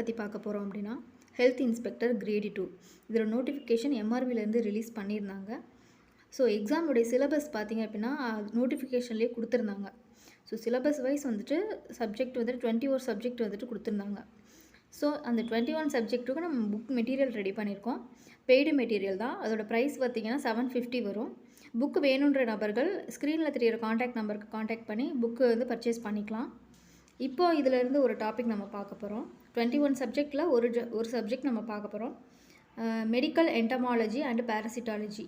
பற்றி பார்க்க போகிறோம் அப்படின்னா ஹெல்த் இன்ஸ்பெக்டர் கிரேட் 2 இதோட நோட்டிஃபிகேஷன் எம்ஆர்விலேருந்து ரிலீஸ் பண்ணியிருந்தாங்க. ஸோ எக்ஸாமுடைய சிலபஸ் பார்த்திங்க அப்படின்னா நோட்டிஃபிகேஷன்லேயே கொடுத்துருந்தாங்க. ஸோ சிலபஸ் வைஸ் வந்துட்டு சப்ஜெக்ட் வந்துட்டு 21 சப்ஜெக்ட் வந்துட்டு கொடுத்துருந்தாங்க. ஸோ அந்த 21 சப்ஜெக்ட்டுக்கு நம்ம புக் மெட்டீரியல் ரெடி பண்ணியிருக்கோம். பெய்டு மெட்டீரியல் தான். அதோட ப்ரைஸ் பார்த்திங்கன்னா 750 வரும். புக்கு வேணுன்ற நபர்கள் ஸ்க்ரீனில் தெரியிற காண்டாக்ட் நம்பருக்கு காண்டாக்ட் பண்ணி புக்கு வந்து பர்ச்சேஸ் பண்ணிக்கலாம். இப்போது இதிலேருந்து ஒரு டாபிக் நம்ம பார்க்க போகிறோம். 21 சப்ஜெக்டில் ஒரு சப்ஜெக்ட் நம்ம பார்க்க போகிறோம். மெடிக்கல் என்டமாலஜி அண்ட் பேரசிட்டாலஜி,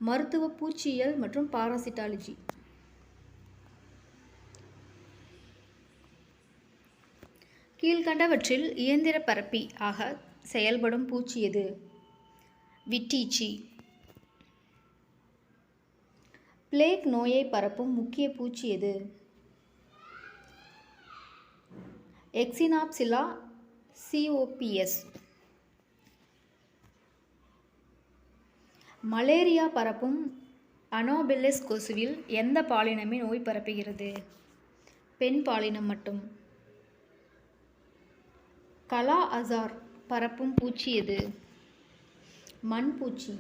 மருத்துவ பூச்சியியல் மற்றும் பாராசிட்டாலஜி. கீழ்கண்டவற்றில் இயந்திர பரப்பி ஆக செயல்படும் பூச்சி எது? விட்டீச்சி. பிளேக் நோயை பரப்பும் முக்கிய பூச்சி எது? எக்ஸினாப்சிலா சிஓபிஎஸ். மலேரியா பரப்பும் அனோபிலஸ் கொசுவில் எந்த பாலினமே நோய் பரப்புகிறது? பெண் பாலினம் மட்டும். கலா அசார் பரப்பும் பூச்சி எது? மண்பூச்சி.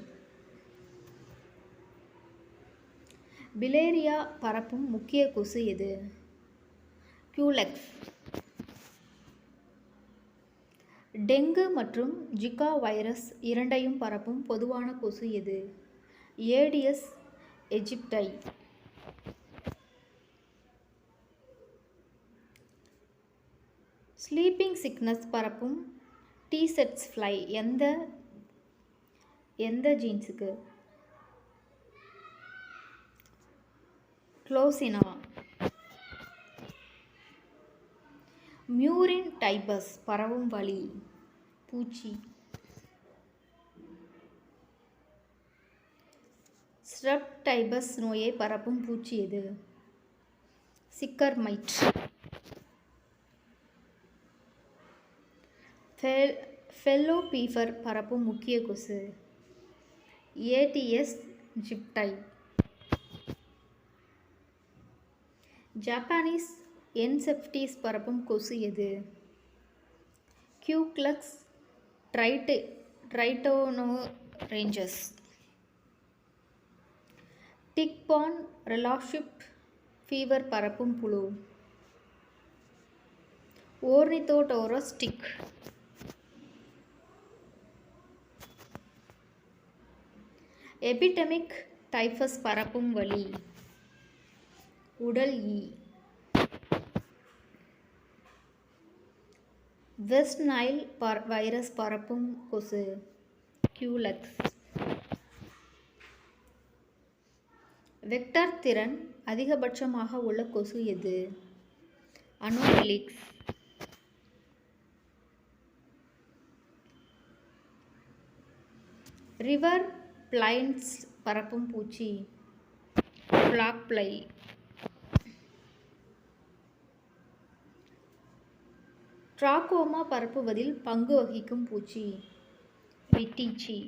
பிலேரியா பரப்பும் முக்கிய கொசு எது? கியூலெக்ஸ். டெங்கு மற்றும் ஜிகா வைரஸ் இரண்டையும் பரப்பும் பொதுவான கொசு எது? ஏடிஎஸ் எஜிப்டை. ஸ்லீப்பிங் சிக்னஸ் பரப்பும் டீசெட்ஸ் ஃப்ளை எந்த ஜீன்ஸுக்கு? க்ளோசினா. மியூரின் டைபஸ் பரவும் வழி? பூச்சி. ஸ்ரப் டைபஸ் நோயை பரப்பும் பூச்சி எது? சிக்கர் மைட். ஃபெல்லோ பீஃபர் பரப்பும் முக்கிய கொசு? ஏடிஎஸ் ஜிப்டை. ஜப்பானீஸ் என்செஃப்டிஸ் பரப்பும் கொசு எது? கியூக்ளக்ஸ் ட்ரைட்டோனோரேஞ்சஸ். டிக்-பார்ன் ரிலேஷன்ஷிப் ஃபீவர் பரப்பும் புழு? ஓர்னித்தோடோரஸ் டிக். எபிடெமிக் டைஃபஸ் பரப்பும் வழி? உடல் ஈ. வெஸ்ட் நைல் வைரஸ் பரப்பும் கொசு? கியூலெக்ஸ். வெக்டர் திறன் அதிகபட்சமாக உள்ள கொசு எது? அனோபிலிக்ஸ். ரிவர் பிளைன்ஸ் பரப்பும் பூச்சி? Black ply. ட்ராக்கோமா பரப்புவதில் பங்கு வகிக்கும் பூச்சி? விட்டீச்சி.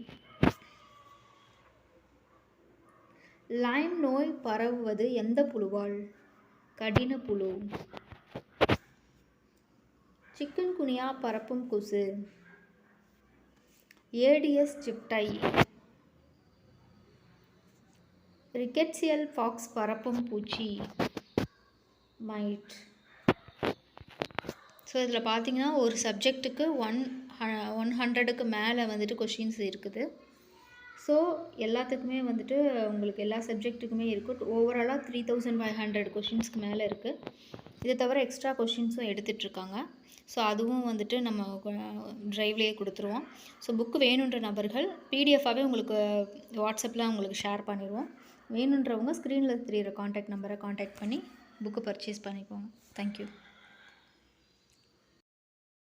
லைம் நோய் பரவுவது எந்த புழுவால்? கடின புழு. சிக்கன்குனியா பரப்பும் கொசு? ஏடிஎஸ் ஜிப்டை. ரிக்கெட்சியல் ஃபாக்ஸ் பரப்பும் பூச்சி? மைட். ஸோ இதில் பார்த்தீங்கன்னா ஒரு சப்ஜெக்ட்டுக்கு 100க்கு மேலே வந்துட்டு கொஷின்ஸ் இருக்குது. ஸோ எல்லாத்துக்குமே வந்துட்டு உங்களுக்கு எல்லா சப்ஜெக்ட்டுக்குமே இருக்குது. ஓவராலாக 3500 கொஷின்ஸ்க்கு மேலே இருக்குது. இதை தவிர எக்ஸ்ட்ரா கொஷின்ஸும் எடுத்துகிட்ருக்காங்க. ஸோ அதுவும் வந்துட்டு நம்ம ட்ரைவ்லேயே கொடுத்துருவோம். ஸோ புக்கு வேணுன்ற நபர்கள் பிடிஎஃபாகவே உங்களுக்கு வாட்ஸ்அப்பில் உங்களுக்கு ஷேர் பண்ணிடுவோம். வேணுன்றவங்க ஸ்க்ரீனில் தெரியிற காண்டாக்ட் நம்பரை காண்டாக்ட் பண்ணி புக்கு பர்ச்சேஸ் பண்ணிக்கோங்க. தேங்க்யூ.